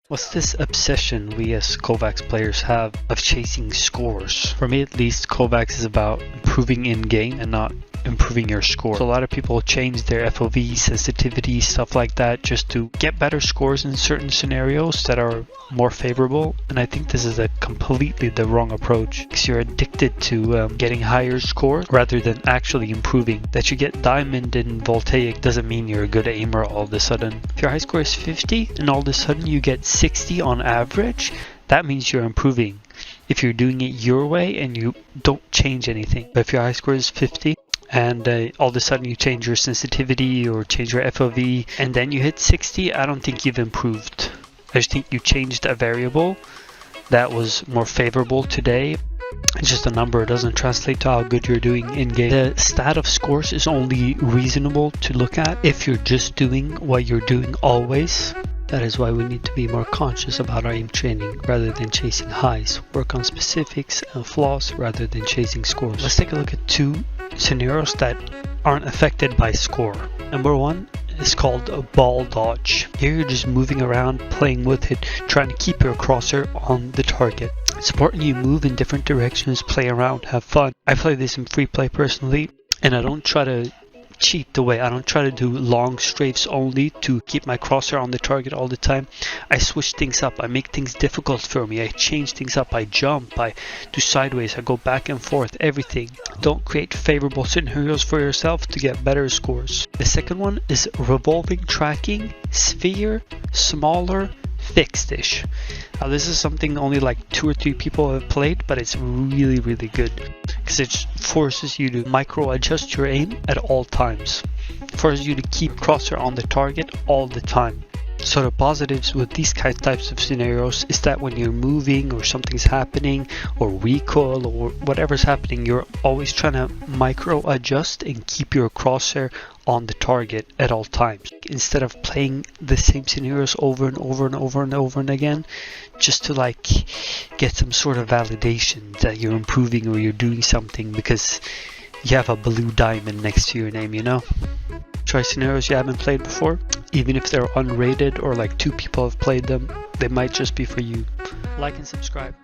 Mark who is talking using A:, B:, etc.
A: What's this obsession we as Kovacs players have of chasing scores? For me at least, Kovacs is about improving in-game and not improving your score. So a lot of people change their FOV, sensitivity, stuff like that just to get better scores in certain scenarios that are more favorable, and I think this is a completely the wrong approach because you're addicted to getting higher scores rather than actually improving. That you get diamond in Voltaic doesn't mean you're a good aimer all of a sudden. If your high score is 50 and all of a sudden you get 60 on average, that means you're improving. If you're doing it your way and you don't change anything. But if your high score is 50 and all of a sudden you change your sensitivity or change your FOV and then you hit 60, I don't think you've improved. I just think you changed a variable that was more favorable today. It's just a number, it doesn't translate to how good you're doing in game. The stat of scores is only reasonable to look at if you're just doing what you're doing always. That is why we need to be more conscious about our aim training rather than chasing highs. Work on specifics and flaws rather than chasing scores. Let's take a look at two scenarios that aren't affected by score. Number one is called a ball dodge. Here you're just moving around, playing with it, trying to keep your crosshair on the target. It's important you move in different directions, play around, have fun. I play this in free play personally, and I don't try to cheat the way. I don't try to do long strafes only to keep my crosshair on the target all the time. I switch things up. I make things difficult for me. I change things up. I jump. I do sideways. I go back and forth. Everything. Don't create favorable scenarios for yourself to get better scores. The second one is revolving tracking, sphere, smaller, fixed-ish. Now this is something only like 2 or 3 people have played, but it's really good because it forces you to micro adjust your aim at all times. It forces you to keep crosshair on the target all the time. So the positives with these types of scenarios is that when you're moving or something's happening or recoil or whatever's happening, you're always trying to micro adjust and keep your crosshair on the target at all times. Instead of playing the same scenarios over and over again, just to like get some sort of validation that you're improving or you're doing something because you have a blue diamond next to your name, you know? Try scenarios you haven't played before. Even if they're unrated or like 2 people have played them, they might just be for you. Like and subscribe.